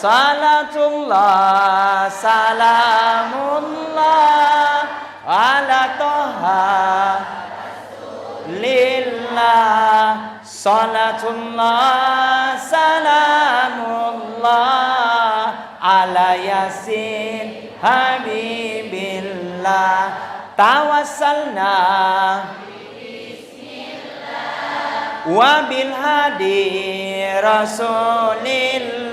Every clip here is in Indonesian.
Salatullah salamullah ala toha lillah. Salatullah salamullah ala yasin habibillah. Tawassalna wa bil hadi rasulillah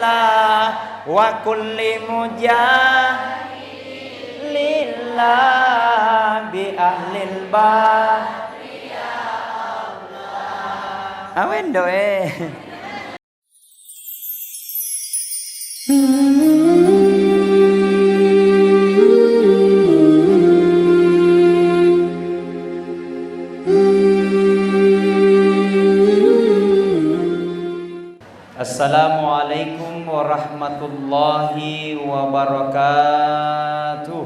wa kulli mujahidin lillah bi ahlil bah ya Allah. Awen doe. Assalamualaikum warahmatullahi wabarakatuh.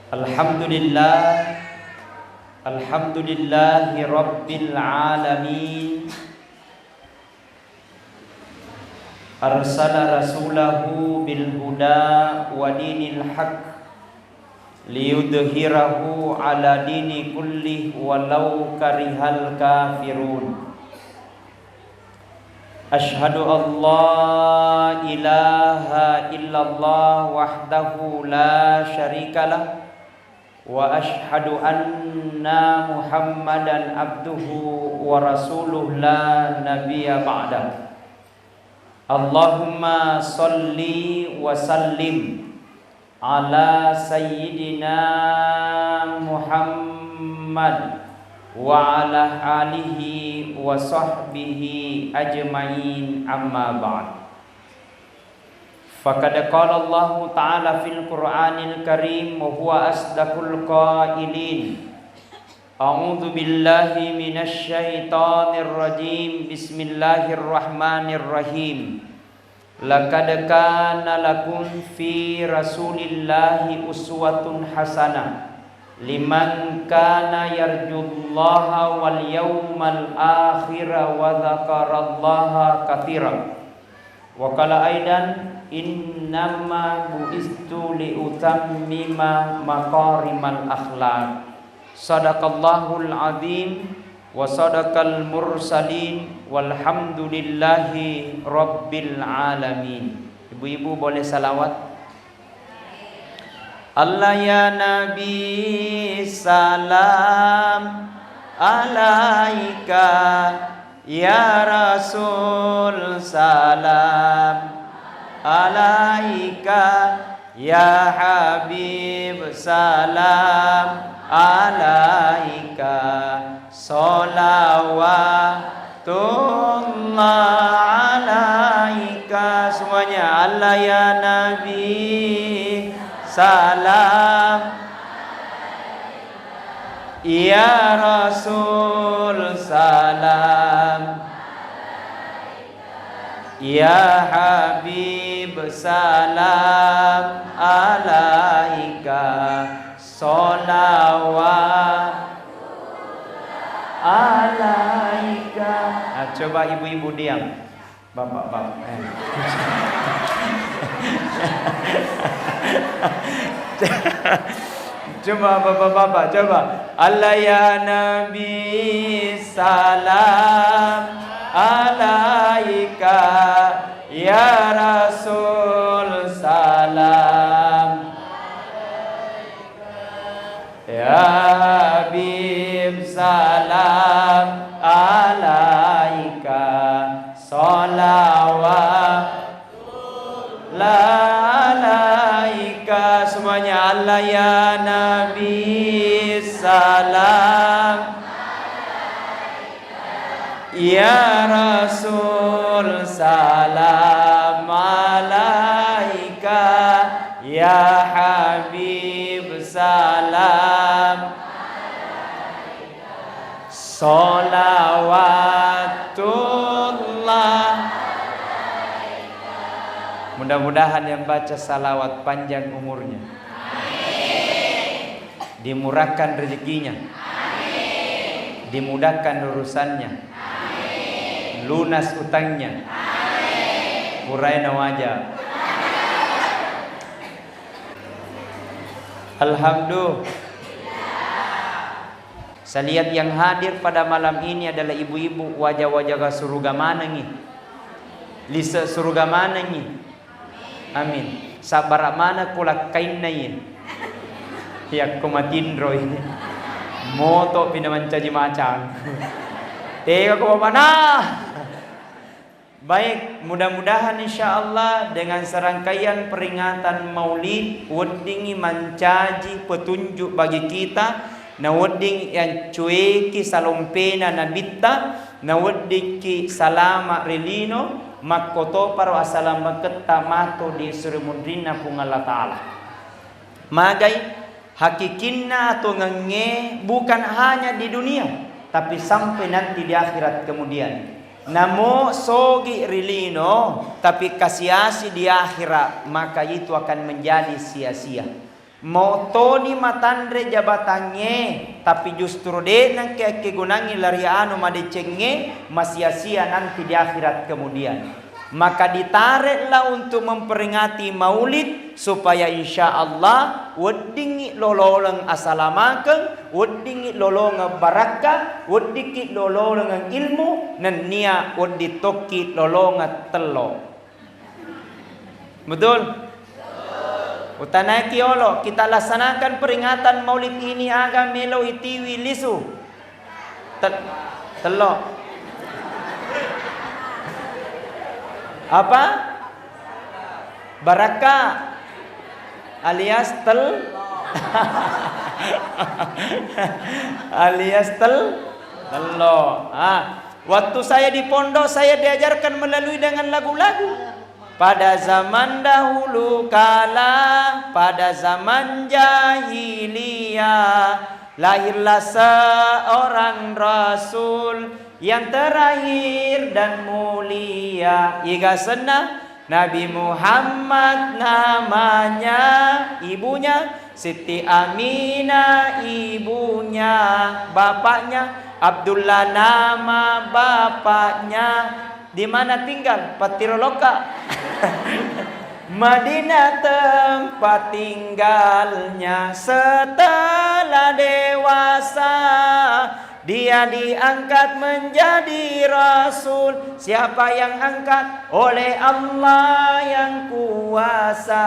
Alhamdulillah, alhamdulillahi rabbil alamin. Arsala rasulahu bil huda wa dinil haqq liyudhhirahu ala dini kullih walau karihal kafirun. Ashhadu an la ilaha illallah wahdahu la syarikalah wa ashhadu anna muhammadan abduhu wa rasuluh la nabiyya ba'dah. Allahumma salli wa sallim ala sayyidina Muhammad wa ala alihi wa sahbihi ajma'in, amma ba'd. Faqad qala Allah ta'ala fil Qur'anil Karim wa huwa asdaqul qailin. A'udzu billahi minasy syaithanir rajim. Bismillahirrahmanirrahim. Laqad kana lakum fi rasulillahi uswatun hasanah liman kana yarjullaha wal yawmal akhir wa dzakarallaha katsiran. Wa qala aidan innama bu'istu li utammima maqarimal akhlaq. Sadaqallahul azim wa sadaqal mursalin walhamdulillahi rabbil alamin. Ibu-ibu boleh salawat. Allah ya Nabi salam alaika, ya Rasul salam alaika, ya Habib salam alaika. Sholawatullah alaika. Semuanya. Allah ya Nabi salam, ya Rasul salam, ya Habib salam alaika. Sholawat alaika. Coba ibu-ibu diam. Bapak. Coba bapak-bapak, coba. Allah ya Nabi salam alaika, ya Rasul salam, ya Habib salam alaika. Sholawatullah alaika. Semuanya. Allah ya Nabi salam, ya Rasul salam alaika, ya Habib salam. Sholawatullah. Mudah-mudahan yang baca salawat panjang umurnya, dimurahkan rezekinya, dimudahkan urusannya, lunas utangnya, puraina wajah. Alhamdulillah. Saya lihat yang hadir pada malam ini adalah ibu-ibu, wajah-wajah surga mana nih? Lisa surga mana nih? Amin. Sabar mana kulak kain nain? Ya kumatin roy. Moto pinamancaji macang. Tega ko mana? Baik, mudah-mudahan insyaallah dengan serangkaian peringatan Maulid weddingi mancaji petunjuk bagi kita. Na wedding yang cueki salompena na bitta, na wedding ki salama relino makoto paro asalam maketta mato di surumundrina pung Allah Ta'ala. Magai hakikinna atau ngenge bukan hanya di dunia, tapi sampai nanti di akhirat kemudian. Namo sogi relino, tapi kasiasi di akhirat, maka itu akan menjadi sia-sia. Motoni matandre jabatannya, tapi justru de nang kegunangi lari anu madecenge masia-sia nanti di akhirat kemudian. Maka ditariklah untuk memperingati Maulid supaya insya Allah weddingi lololeng asalamaken, weddingi lololeng barakah, weddingi lololeng ilmu, nan nia weddi tokki lololeng telo. Betul? Utanai kiolo, kita laksanakan peringatan Maulid ini agak melo itiwi lisu. Telo. Apa? Barakah alias alias telo. Waktu saya di pondok saya diajarkan melalui dengan lagu-lagu. Pada zaman dahulu kala, pada zaman jahiliyah, lahirlah seorang Rasul yang terakhir dan mulia. Iga senang Nabi Muhammad namanya, ibunya Siti Aminah, ibunya, bapaknya Abdullah nama bapaknya. Di mana tinggal? Patiroloka. Madinah tempat tinggalnya. Setelah dewasa dia diangkat menjadi Rasul. Siapa yang angkat? Oleh Allah yang kuasa,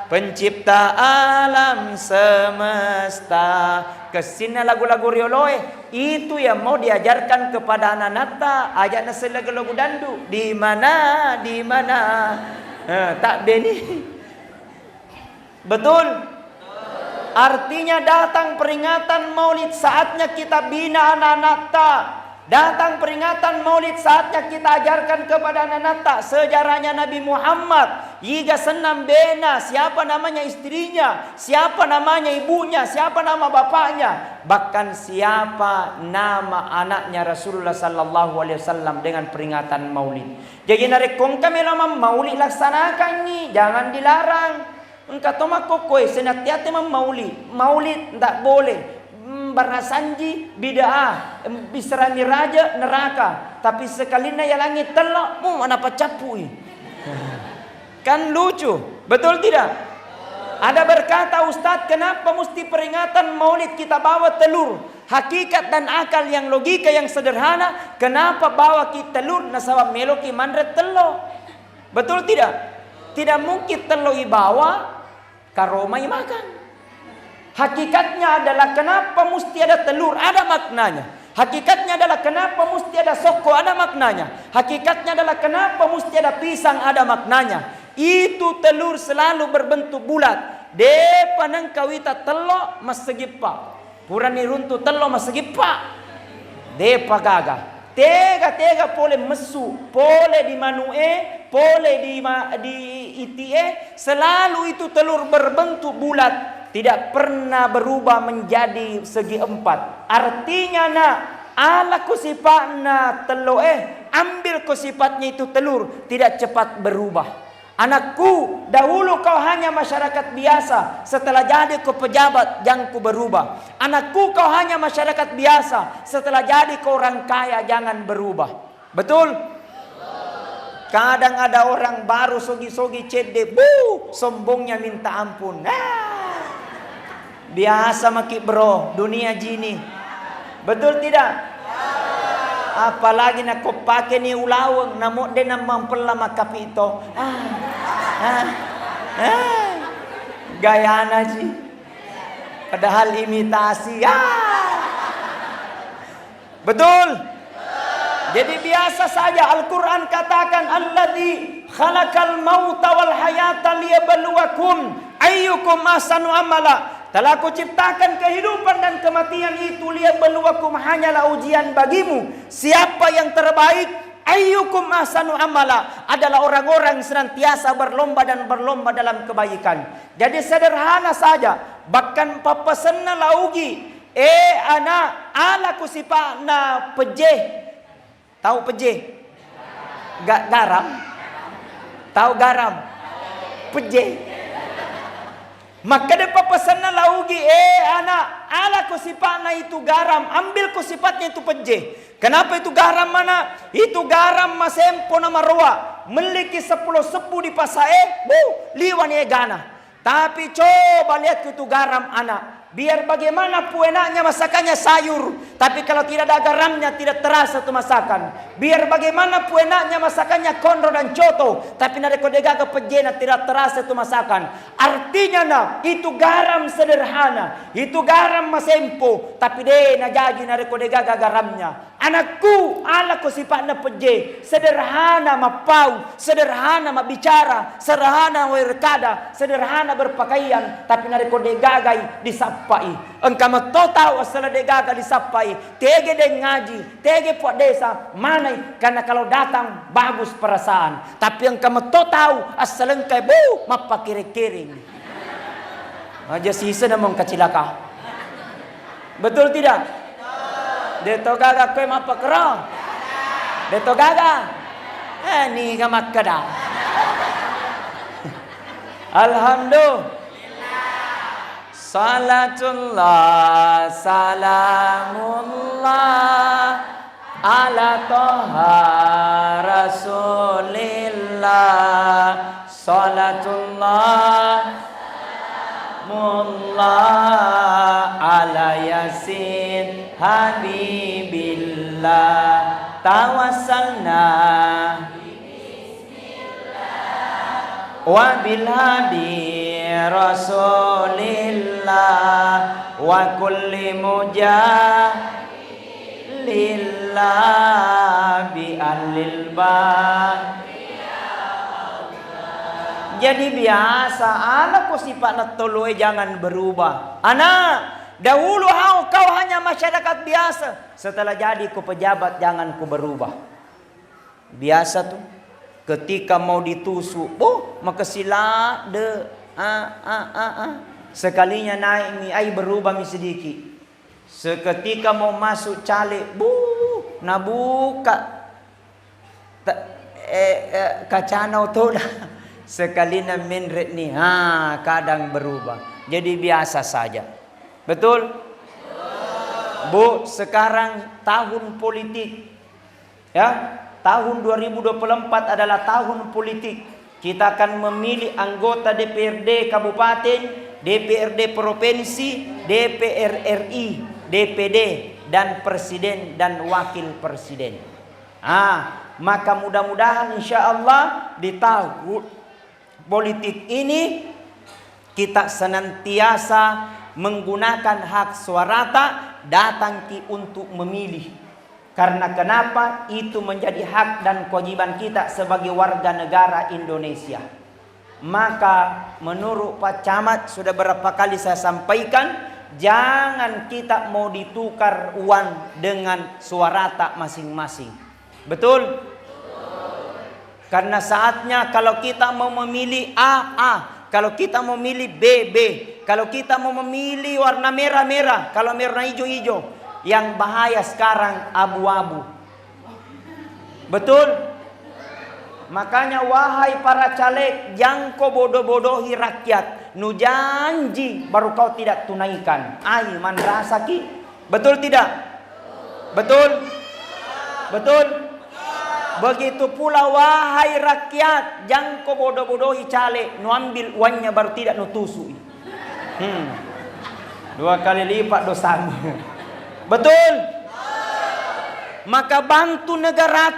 pencipta alam semesta. Kesini lagu-lagu rioloe itu yang mau diajarkan kepada anak nata. Ajak nasi lagu-lagu dandu. Di mana? Tak beni. Betul. Artinya datang peringatan Maulid, saatnya kita bina anak-anak tak. Datang peringatan Maulid, saatnya kita ajarkan kepada anak-anak tak sejarahnya Nabi Muhammad. Yiga senam bena, siapa namanya istrinya, siapa namanya ibunya, siapa nama bapaknya, bahkan siapa nama anaknya Rasulullah sallallahu alaihi wasallam dengan peringatan Maulid. Jadi narekom kami lama Maulid laksanakan nih, jangan dilarang. Engkau toma kokoi senatiate maulid. Maulid tak boleh. Barasanji bid'ah, bisrani raja neraka. Tapi sekalinya ya langit telok, mana pacapui. Kan lucu, betul tidak? Ada berkata Ustadz, kenapa mesti peringatan Maulid kita bawa telur? Hakikat dan akal yang logika yang sederhana, kenapa bawa kita telur? Nasawab meloki mandret telur. Betul tidak? Tidak mungkin telur ibawa karomai makan. Hakikatnya adalah kenapa mesti ada telur, ada maknanya. Hakikatnya adalah kenapa mesti ada soko, ada maknanya. Hakikatnya adalah kenapa mesti ada pisang, ada maknanya. Itu telur selalu berbentuk bulat. Depa nang kawita telo masegipa. Purani runtu telo masegipa. Depa gagah. Tega pole mesu, pole di manue, pole di itie, selalu itu telur berbentuk bulat, tidak pernah berubah menjadi segi empat. Artinya nak, ala kusipatna telo ambil kusifatnya itu telur, tidak cepat berubah. Anakku, dahulu kau hanya masyarakat biasa, setelah jadi kau pejabat, jangan kau berubah. Anakku, kau hanya masyarakat biasa, setelah jadi kau orang kaya, jangan berubah. Betul? Kadang ada orang baru sogi-sogi cede, sombongnya minta ampun. Biasa maki bro, dunia jini. Betul tidak? Apalagi nak kau pakai ni ulawang, namo de namang pelama kapito. Gaya sih. Padahal imitasi. Betul? Jadi biasa saja Al-Quran katakan alladzi khalaqal mauta wal hayata liyabluwakum ayyukum ahsanu amala. Telah aku ciptakan kehidupan dan kematian itu liyabluwakum, hanyalah ujian bagimu. Siapa yang terbaik? Ayyukum ahsanu amala, adalah orang-orang yang senantiasa berlomba dan berlomba dalam kebaikan. Jadi sederhana saja. Bahkan papasana laugi. Anak ala kusipa na pejeh. Tahu pejeh? Garam. Tahu garam? Pejeh. Maka dia papasana laugi, anak, ala ko sifat na itu garam, ambil ko sifatnya itu pejeh. Kenapa itu garam mana? Itu garam masempo na marwa, memiliki 10 sepu di pasae, liwan ye gana. Tapi coba lihat itu garam anak. Biar bagaimana pun enaknya masakannya sayur, tapi kalau tidak ada garamnya tidak terasa itu masakan. Biar bagaimana pun enaknya masakannya kondro dan coto, tapi nada kodegaga pejena tidak terasa itu masakan. Artinya itu garam sederhana, itu garam masempo, tapi deh na jadi nada kodegaga garamnya. Anakku, ala ko sifatnya peje, sederhana mapau, sederhana mabicara, sederhana werkada, sederhana berpakaian, tapi nada kodegaga disapa. Engkau matotau asal degaga disapai, tege de ngaji, tege puat desa, mana? Karena kalau datang bagus perasaan, tapi engkau matotau asal engkau mapakiring-kiring. Aja sisa namong kacilaka. Betul tidak? Deto gaga kue mapakro. Deto gaga. Ni gamak kada. Alhamdulillah. Salatullah, salamullah ala toha rasulillah. Salatullah, salamullah ala yasin habibillah. Tawassalna wa bil hadi Rasulillah wa kulli mujahilillah bi alil ba. Jadi biasa anak ko sifat na tuluy jangan berubah. Anak, dahulu kau hanya masyarakat biasa, setelah jadi ku pejabat jangan ku berubah. Biasa tuh. Ketika mau ditusuk, maka sila de sekalinya naik mi ai berubah mi sedikit. Seketika mau masuk caleg, nabuka kacana toda. Sekalinya minret ni, kadang berubah. Jadi biasa saja. Betul? Bu, sekarang tahun politik. Ya. Tahun 2024 adalah tahun politik. Kita akan memilih anggota DPRD Kabupaten, DPRD Provinsi, DPR RI, DPD, dan Presiden dan Wakil Presiden. Maka mudah-mudahan insya Allah di tahun politik ini kita senantiasa menggunakan hak suarata, datang untuk memilih. Karena kenapa? Itu menjadi hak dan kewajiban kita sebagai warga negara Indonesia. Maka menurut Pak Camat sudah berapa kali saya sampaikan, jangan kita mau ditukar uang dengan suarata masing-masing. Betul? Karena saatnya kalau kita mau memilih A, kalau kita mau memilih B, kalau kita mau memilih warna merah, kalau merah hijau. Yang bahaya sekarang abu-abu. Betul? Makanya wahai para caleg, jangan kau bodoh-bodohi rakyat. Nu janji baru kau tidak tunaikan. Ai man rasaki. Betul tidak? Betul? Betul? Begitu pula wahai rakyat, jangan kau bodoh-bodohi caleg. Nu ambil uangnya baru tidak nu tusuk. 2 kali lipat dosamu. Betul? Maka bantu negara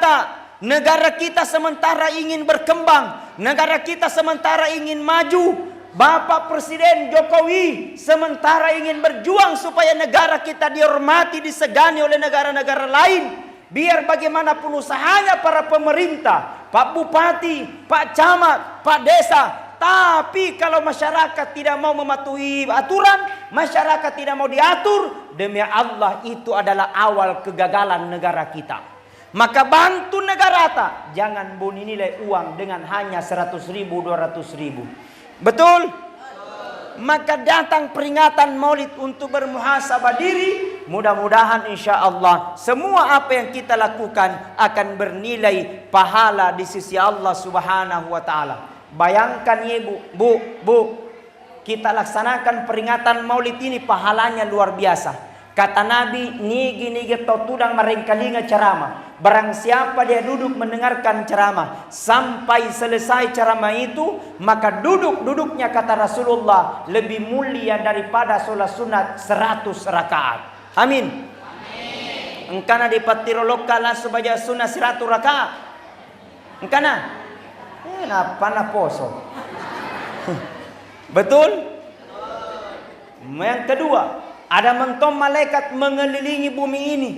kita sementara ingin berkembang, negara kita sementara ingin maju. Bapak Presiden Jokowi sementara ingin berjuang supaya negara kita dihormati, disegani oleh negara-negara lain. Biar bagaimanapun usahanya para pemerintah, Pak Bupati, Pak Camat, Pak Desa. Tapi kalau masyarakat tidak mau mematuhi aturan, masyarakat tidak mau diatur, demi Allah itu adalah awal kegagalan negara kita. Maka bantu negara tak, jangan buni nilai uang dengan hanya 100.000, 200.000. Betul? Maka datang peringatan Maulid untuk bermuhasabah diri. Mudah-mudahan insya Allah semua apa yang kita lakukan akan bernilai pahala di sisi Allah Subhanahu wa Ta'ala. Bayangkan ya bu, kita laksanakan peringatan Maulid ini, pahalanya luar biasa. Kata Nabi, nigi totudang merengkalinga ceramah. Barang siapa dia duduk mendengarkan ceramah sampai selesai ceramah itu, maka duduknya kata Rasulullah lebih mulia daripada sholat sunat 100 rakaat. Amin. Engkana di patiroloka langsung baca sunat 100 rakaat. Engkana? Napa na poso? Betul? Yang kedua, ada mentom malaikat mengelilingi bumi ini.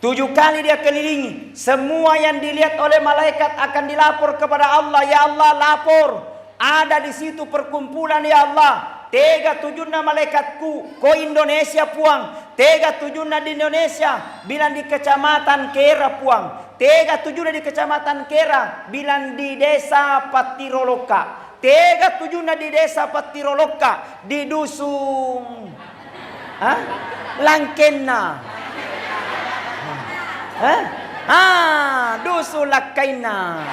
7 kali dia kelilingi. Semua yang dilihat oleh malaikat akan dilapor kepada Allah. Ya Allah, lapor. Ada di situ perkumpulan ya Allah. 37 malaikatku ko Indonesia puang. 37 di Indonesia. Bilang di kecamatan Kera puang. 37 di kecamatan Kera. Bilang di desa Patiroloka. 37 di desa Patiroloka. Di dusun Langkena. Dusun Langkena.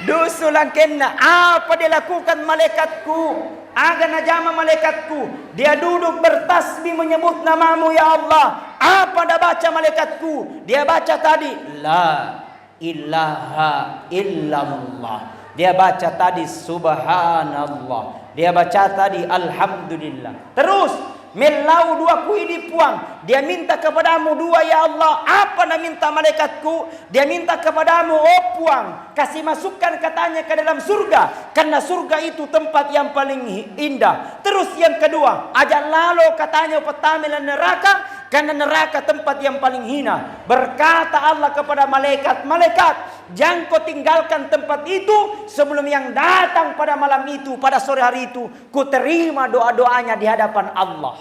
Dusun Langkena. Apa dia lakukan malaikatku? Agar najama malaikatku. Dia duduk bertasbih menyebut namamu ya Allah. Apa dah baca malaikatku? Dia baca tadi la ilaha illallah. Dia baca tadi subhanallah. Dia baca tadi alhamdulillah. Terus melau 2 kuidi puang. Dia minta kepadamu 2 ya Allah. Apa nak minta malaikatku? Dia minta kepadamu oh puang. Kasih masukkan katanya ke dalam surga. Karena surga itu tempat yang paling indah. Terus yang kedua, ajak lalu katanya petamilan neraka. Karena neraka tempat yang paling hina. Berkata Allah kepada malaikat, jangan kau tinggalkan tempat itu sebelum yang datang pada malam itu, pada sore hari itu, ku terima doa-doanya di hadapan Allah.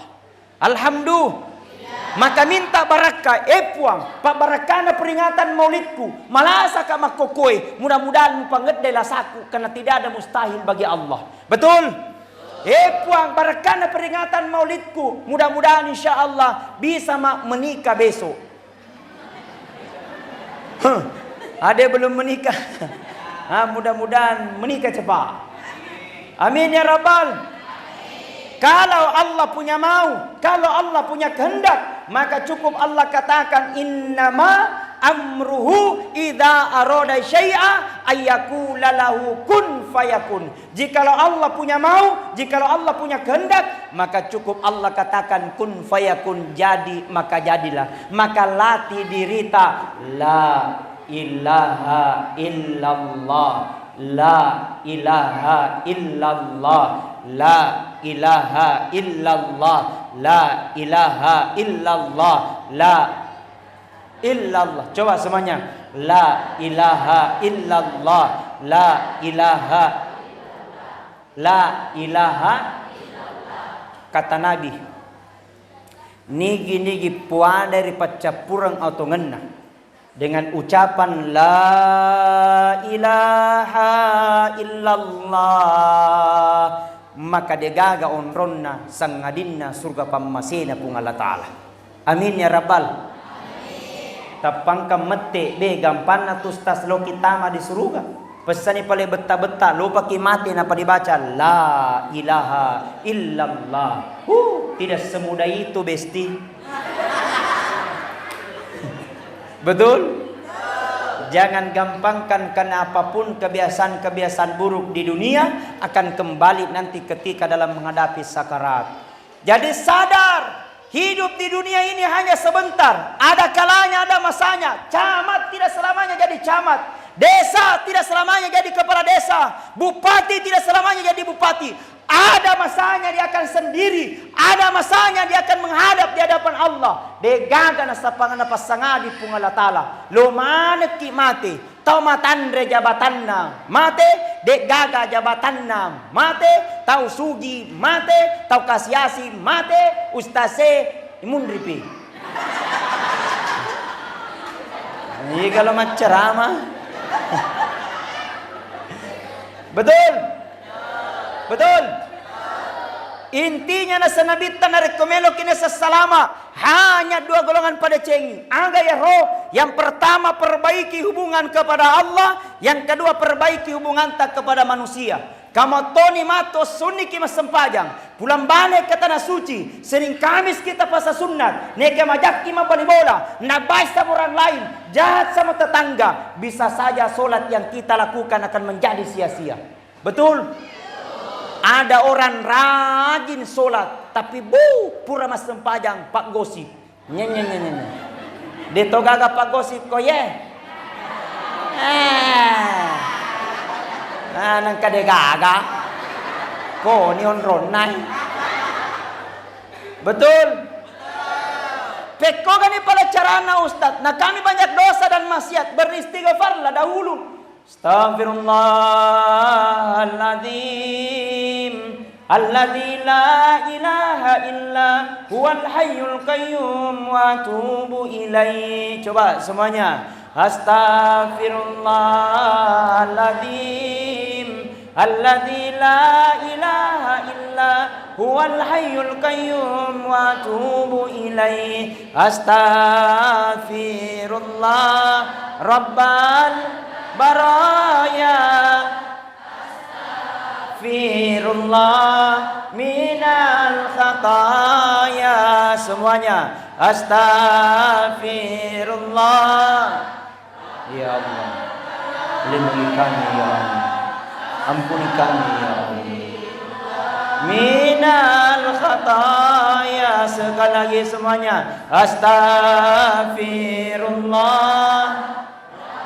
Alhamdulillah. Maka minta barakah, puang, pak barakana peringatan maulidku, malasa ka makokoi, mudah-mudahan pangedai lasaku, karena tidak ada mustahil bagi Allah. Betul? Puang, barakana peringatan maulidku, mudah-mudahan insya Allah bisa menikah besok. Ada belum menikah? Mudah-mudahan menikah cepat. Amin ya Rabbal. Kalau Allah punya mau, kalau Allah punya kehendak, maka cukup Allah katakan innama amruhu idza arada syai'a ayyakula lahu kun fayakun. Jikalau Allah punya mau, jikalau Allah punya kehendak, maka cukup Allah katakan kun fayakun, jadi maka jadilah. Maka latih dirita la ilaha illallah, la ilaha illallah, la ilaha illallah, la ilaha illallah, la illallah. Coba semuanya. La ilaha illallah, la ilaha, la ilaha. Kata Nabi, nigi puan dari pacapurang atau ngena dengan ucapan la ilaha illallah, maka degaga onronna sangadinna surga pammasena pung Allah Ta'ala. Amin ya Rabbal. tapang kamete be gampan na tustas lo kitama di surga. Pesani pale beta-beta lo pakai mati napa dibaca la ilaha illallah. Tidak semudah itu besti. Betul? Jangan gampangkan karena apapun kebiasaan-kebiasaan buruk di dunia akan kembali nanti ketika dalam menghadapi sakarat. Jadi sadar, hidup di dunia ini hanya sebentar. Ada kalanya, ada masanya. Camat tidak selamanya jadi camat. Desa tidak selamanya jadi kepala desa. Bupati tidak selamanya jadi bupati. Ada masanya dia akan sendiri. Ada masanya dia akan menghadap di hadapan Allah. Degaga na sa panganapasanga di pungala tala. Lumanek ki mati. Tau matandre jabatan na. Mate, degaga jabatan na. Mate, tau sugi. Mate, tau kasiasi. Mate, ustase imunripi. Ini kalau macam betul? Betul? Intinya na sa nabitan na rekomelo kina sa salama. Hanya dua golongan pada cengi. Aga ya roh. Yang pertama perbaiki hubungan kepada Allah. Yang kedua perbaiki hubungan tak kepada manusia. Kamu toni mato sunni kima sempajang. Pulang balik ke tanah suci. Senin Kamis kita puasa sunat. Neke majak kima bali bola. Nabai sama orang lain. Jahat sama tetangga. Bisa saja solat yang kita lakukan akan menjadi sia-sia. Betul? Ada orang rajin solat. Tapi pura mas sempajang pak gosip. Nyanyi. Deto gaga pak gosip ko ye. Nang kade gaga. Ko ni onron nai. Betul? Peko gani pala carana Ustaz. Nah kami banyak dosa dan maksiat. Beristighfarlah dahulu. Astaghfirullahaladzim alladzi la ilaha illa huwal hayyul qayyum wa atubu ilaihi. Coba semuanya. Astaghfirullahaladzim alladzi la ilaha illa huwal hayyul qayyum wa atubu ilaihi. Astaghfirullah rabbal baraya astaghfirullah minal khataya. Semuanya astaghfirullah. Ya Allah, lindungi kami ya Allah, ampuni kami ya Allah. Minal khataya. Sekali lagi semuanya astaghfirullah.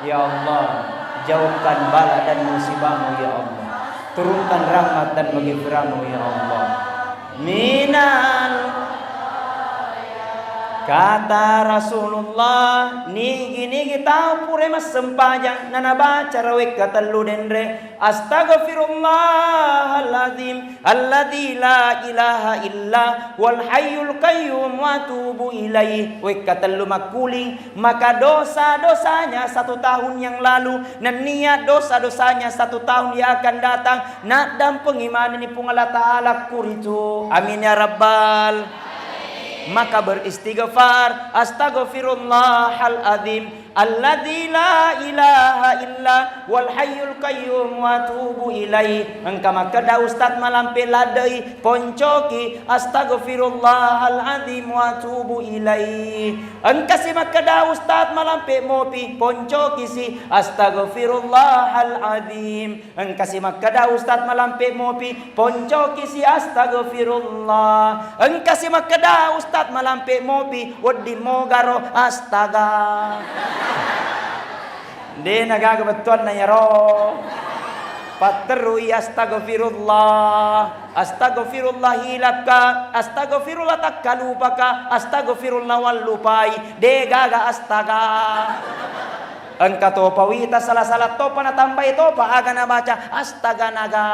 Ya Allah, jauhkan bala dan musibahmu ya Allah. Turunkan rahmat dan maghfirahmu ya Allah. Minal. Kata Rasulullah, nigi tahu pure mas sempajang nana baca rawek kata lu dendre. Astaghfirullahaladzim alladzi la ilaha illa wal hayyul qayyum wa atubu ilaih. Wek kata lu makuling, maka dosa-dosanya 1 tahun yang lalu dan niat dosa-dosanya 1 tahun yang akan datang. Nak dan pengimanan ni pungala ta'ala kuritu. Amin ya rabbal. Maka beristighfar. Astaghfirullahal azim alladzi la ilaha illa wal hayyul qayyum wa atubu ilaih. Engka maka da ustaz malampe ladai poncoki astaghfirullahal azim wa atubu ilaih. Engka si maka da ustaz malampe mopi poncoki si astaghfirullahal azim. Engka si maka da ustaz malampe mopi poncoki si astaghfirullah. Engka si maka da ustaz malampe mopi wadi mogaro astaga. Di nagagabetuan na yaro. Paterui astaghfirullah. Astaghfirullah hilapka. Astaghfirullah takkalupaka. Astaghfirullah wallupai. De gaga astaga. Engka topa wita salah-salah topa na tambay topa. Aga na baca astaga naga.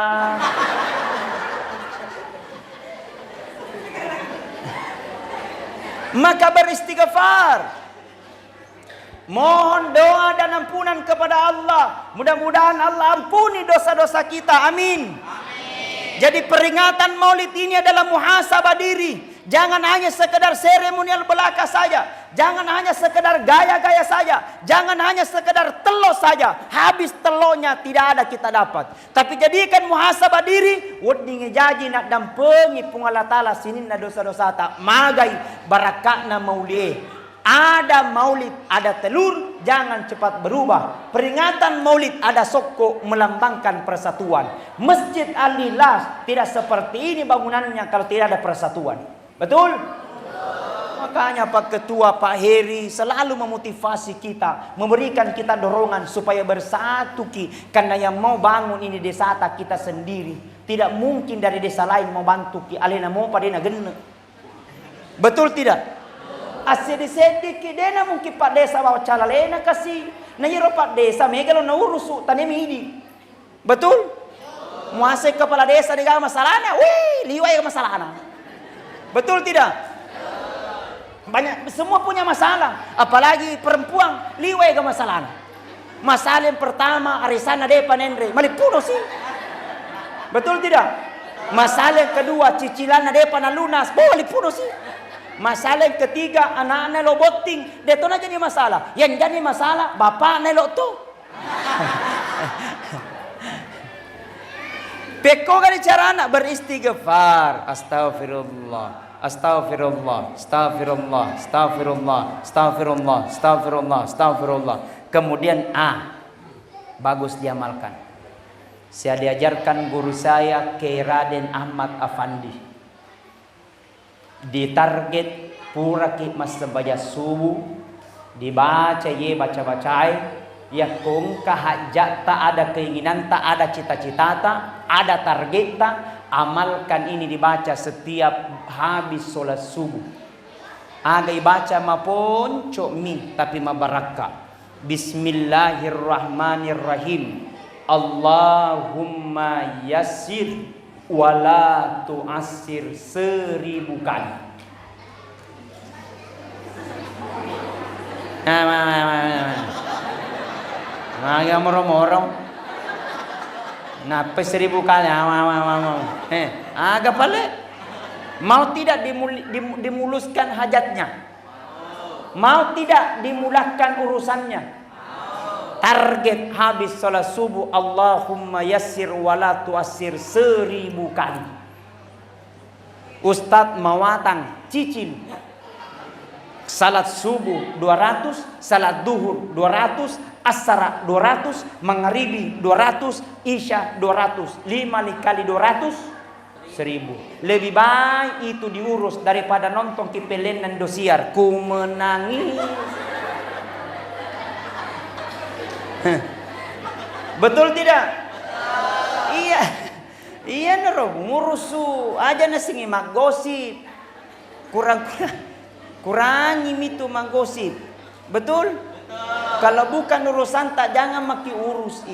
Maka beristighfar. Mohon doa dan ampunan kepada Allah. Mudah-mudahan Allah ampuni dosa-dosa kita. Amin. Jadi peringatan Maulid ini adalah muhasabah diri. Jangan hanya sekedar seremonial belaka saja. Jangan hanya sekedar gaya-gaya saja. Jangan hanya sekedar telo saja. Habis telonya tidak ada kita dapat. Tapi jadikan muhasabah diri. Wadinge jaji nak dampengi pung Allah Ta'ala sinin na dosa-dosa tak. Magai barakakna maulih. Ada maulid, ada telur, jangan cepat berubah. Peringatan maulid ada sokko melambangkan persatuan. Masjid Al-Ikhlas tidak seperti ini bangunannya kalau tidak ada persatuan. Betul? Makanya Pak Ketua, Pak Heri selalu memotivasi kita, memberikan kita dorongan supaya bersatu ki. Karena yang mau bangun ini desa kita sendiri. Tidak mungkin dari desa lain mau bantu ki. Alena mau padena genne. Betul tidak? Asedi-sedi ki dena mungkin Pak Desa bawa calalena kasih. Na yero Pak Desa megalo na urusu tane midi. Betul? Muasai kepala desa dengan masalahnya. Wih, liwai ke masalahnya. Betul tidak? Banyak semua punya masalah, apalagi perempuan liwai ke masalahnya. Masalah yang pertama arisana depan Andre, malipuno sih. Betul tidak? Masalah yang kedua cicilan depan lunas, boleh puno sih. Masalah yang ketiga anak-anak lo boting, deto na jadi masalah. Yang jadi masalah bapak nelo tuh. Peko kali cara anak beristighfar, astagfirullah, astagfirullah, astagfirullah, astagfirullah, astagfirullah, astagfirullah, astagfirullah. Kemudian bagus diamalkan. Saya diajarkan guru saya Kiai Raden Ahmad Afandi. Ditarget pura ki mas sembaja subuh dibaca ye baca-bacai ya kong kahajat tak ada keinginan tak ada cita-cita tak ada target tak amalkan ini dibaca setiap habis sholat subuh. Agai baca mapun cok mi tapi mabaraka. Bismillahirrahmanirrahim. Allahumma yassir wala tu'assir 1000 kali. Agak morong-morong. Napa 1000 kali? Agak balik. Mau tidak dimuluskan hajatnya? Mau tidak dimulahkan urusannya? Target habis sholat subuh Allahumma yassir wala tu'assir 1000 kali. Ustadz mawatang cicil salat subuh 200, salat duhur 200, asar 200, maghribi 200, isya 200, 5 kali 200 1000. Lebih baik itu diurus daripada nonton kipelenan dosiar ku menangis. Betul tidak? Iya. Iya nero ngurusu aja nasi ngimak gosip. Kurangi itu manggosip. Betul? Kalau bukan urusan tak jangan maki urus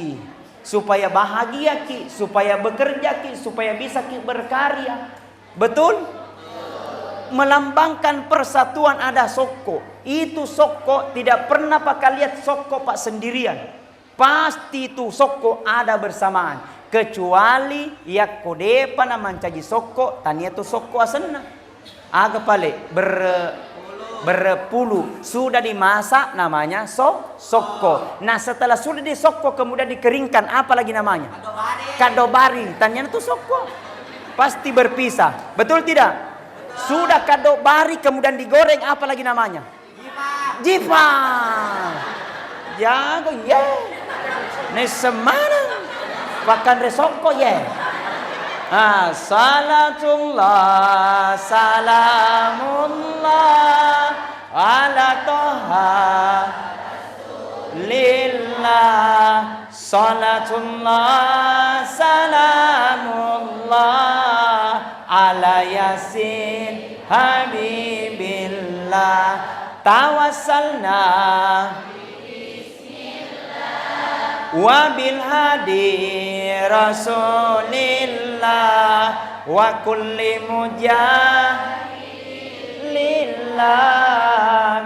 supaya bahagia ki, supaya bekerja ki, supaya bisa ki berkarya. Betul? Melambangkan persatuan ada sokko. Itu sokko tidak pernah pakai lihat sokko pak sendirian. Pasti itu sokko ada bersamaan. Kecuali ya kodepa na mancaji sokko tania tu sokko asena. Aga pale berpuluh sudah dimasak namanya sokko. Nah setelah sudah disokko kemudian dikeringkan apa lagi namanya? Kadobari. Tanya itu sokko. Pasti berpisah. Betul tidak? Sudah kadobari kemudian digoreng apa lagi namanya? Jipa. Jago ye. Nih semarang. Bahkan resokko ye. Salatullah salamullah ala toha lillah. Salatullah salamullah ala yasin habibillah. Tawassalna wabil hadi rasulillah wa kulli mujahilillah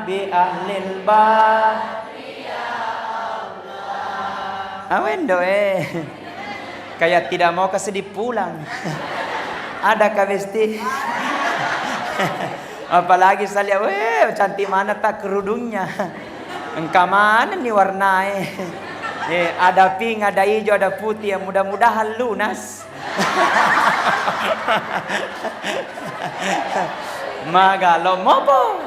bi ahlil bah. Awen doe kayak tidak mau kesedih pulang. Ada kabesti. Apalagi saya cantik mana tak kerudungnya. Engkau mana nih warnanya? Ada pink, ada hijau, ada putih. Yang mudah-mudahan lunas. Magalo mopo.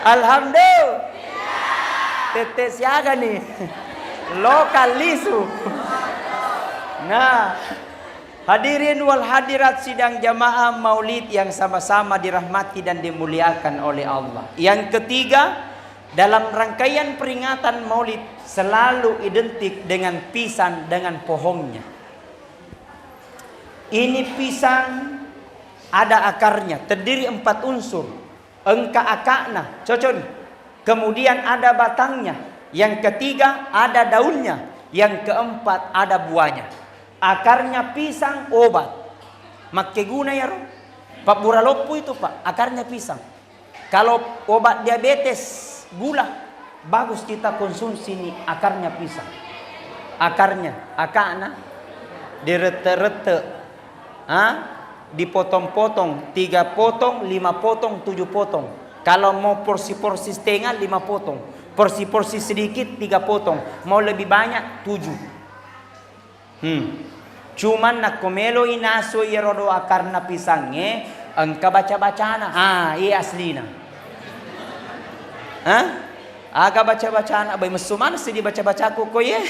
Alhamdulillah. Tete siaga nih. Lokal lisu. Nah, hadirin wal hadirat sidang jamaah maulid yang sama-sama dirahmati dan dimuliakan oleh Allah. Yang ketiga, dalam rangkaian peringatan maulid selalu identik dengan pisang dengan pohonnya. Ini pisang ada akarnya, terdiri 4 unsur. Engka akakna, cocok. Kemudian ada batangnya. Yang ketiga ada daunnya. Yang keempat ada buahnya. Akarnya pisang obat. Makke guna ya roh. Pak Buralopo itu pak, akarnya pisang. Kalau obat diabetes, gula, bagus kita konsumsi nih akarnya pisang. Akarnya, akakna direte-rete, dipotong-potong, 3 potong, 5 potong, 7 potong. Kalau mau porsi-porsi setengah 5 potong, porsi-porsi sedikit 3 potong, mau lebih banyak 7. Cuman nak komelo inaso yerodo akarna pisangnya, engka baca-bacana, iya aslina. Aga baca-bacana, abay masumana sidi baca-baca ko ye.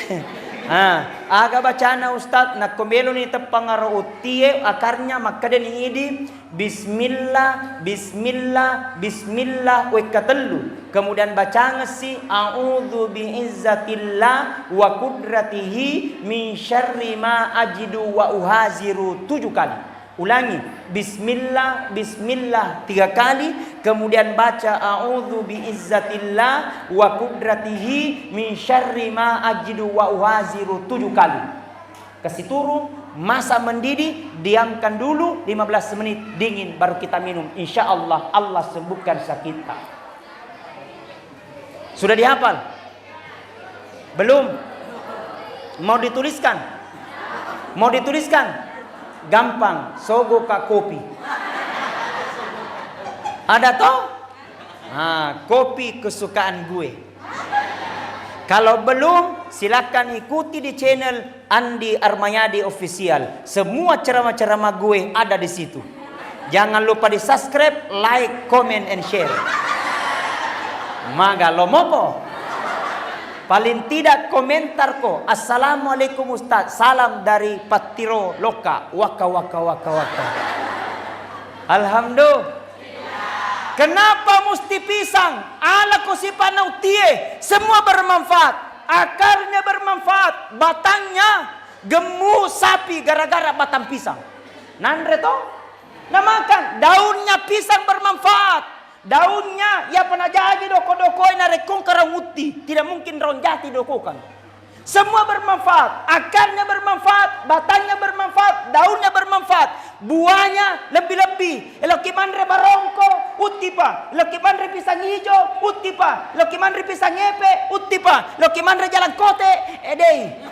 Aga bacana ustad nak komelo ni tepangaro utie akarnya maka den idi bismillah bismillah bismillah we katellu. Kemudian baca ngesi a'udzu biizzatillah wa qudratihi min syarri ma ajidu wa uhaziru 7 kali. Ulangi bismillah bismillah 3 kali, kemudian baca a'udzu biizzatillah wa qudratihi min syarri ma ajidu wa uhaziru 7 kali. Kasih turun, masa mendidih, diamkan dulu 15 menit dingin baru kita minum. Insyaallah Allah sembuhkan sakit kita. Sudah dihafal? Belum? Mau dituliskan? Mau dituliskan? Gampang, sogo ka kopi. Ada toh? Kopi kesukaan gue. Kalau belum, silakan ikuti di channel Andi Armayadi Official. Semua ceramah-ceramah gue ada di situ. Jangan lupa di subscribe, like, comment, and share. Magalo mopo. Paling tidak komentar ko. Assalamualaikum Ustaz. Salam dari Patiro Loka. Waka waka waka waka. Alhamdulillah. Kenapa mesti pisang? Ala ko si panautie. Semua bermanfaat. Akarnya bermanfaat. Batangnya gemu sapi gara-gara batang pisang. Nandre to? Nah makan. Daunnya pisang bermanfaat. Daunnya ya pernah jadi doko-doko na rekong karanguti. Tidak mungkin raun jati dokokan. Semua bermanfaat. Akarnya bermanfaat, batangnya bermanfaat, daunnya bermanfaat, buahnya lebih-lebih. Lokimandre barongko utipa, lokimandre pisang hijau utipa, lokimandre pisang ngepe utipa, lokimandre jalan kote edei.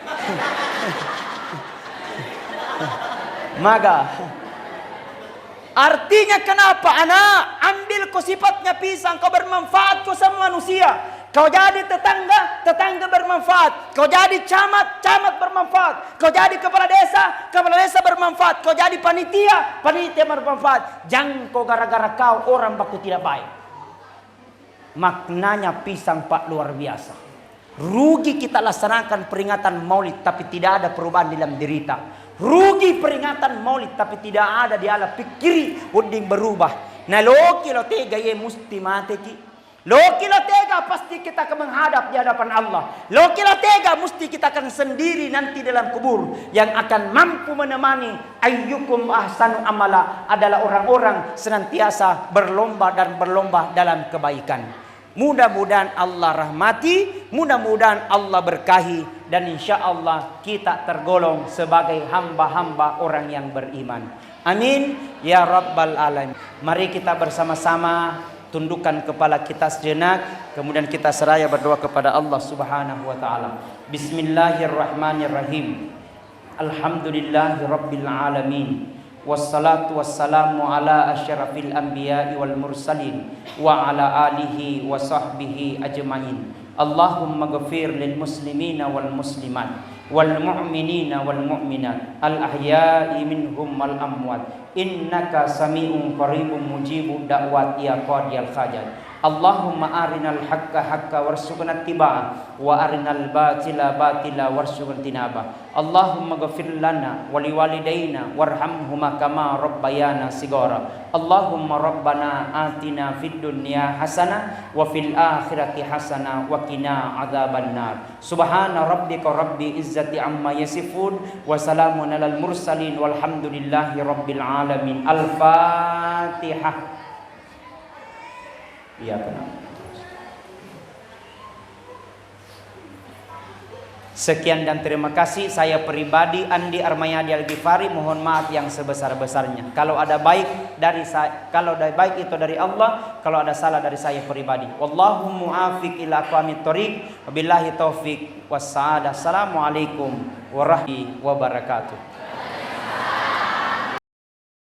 Maga. Artinya kenapa anak ambil kau sifatnya pisang, kau bermanfaat kau sama manusia. Kau jadi tetangga, tetangga bermanfaat. Kau jadi camat, camat bermanfaat. Kau jadi kepala desa bermanfaat. Kau jadi panitia, panitia bermanfaat. Jangan kau gara-gara kau orang baku tidak baik. Maknanya pisang pak luar biasa. Rugi kita laksanakan peringatan maulid tapi tidak ada perubahan dalam derita. Rugi peringatan maulid tapi tidak ada di ala pikiri uding berubah. Nah loki lo tega ye musti mati ki. Loki lo tega pasti kita akan menghadap di hadapan Allah. Loki lo tega mesti kita akan sendiri nanti dalam kubur. Yang akan mampu menemani ayyukum ahsanu amala adalah orang-orang senantiasa berlomba dan berlomba dalam kebaikan. Mudah-mudahan Allah rahmati, mudah-mudahan Allah berkahi, dan insya Allah kita tergolong sebagai hamba-hamba orang yang beriman. Amin ya rabbal alamin. Mari kita bersama-sama tundukkan kepala kita sejenak, kemudian kita seraya berdoa kepada Allah Subhanahu wa taala. Bismillahirrahmanirrahim. Alhamdulillahirabbil alamin. Wassalatu wassalamu ala asyrafil anbiya'i wal mursalin wa ala alihi wa sahbihi ajma'in. Allahumma ghafir lil muslimina wal muslimat wal mu'minina wal mu'minat al ahya'i minhum wal amwat innaka sami'un qaribun mujibu da'wat ya qadiyal hajat. Allahumma arinal haqqa haqqa warzuqna ittiba'ah wa arinal batila batila warzuqna tinabah. Allahumma ghafir lana wa liwalidayna warhamhuma kama rabbayana sigara. Allahumma rabbana atina fid dunya hasanah wa fil akhirati hasanah wa qina adzabannar. Subhana rabbika rabbil izzati amma yasifun wa salamun alal mursalin walhamdulillahi rabbil alamin. Al-Fatihah. Iya benar. Sekian dan terima kasih. Saya pribadi Andi Armayadi Al-Ghifari mohon maaf yang sebesar-besarnya. Kalau ada baik dari saya, kalau ada baik itu dari Allah, kalau ada salah dari saya pribadi. Wallahu muafiq ila aqwamit thoriq. Wabillahi taufik wassalamu. Assalamualaikum warahmatullahi wabarakatuh.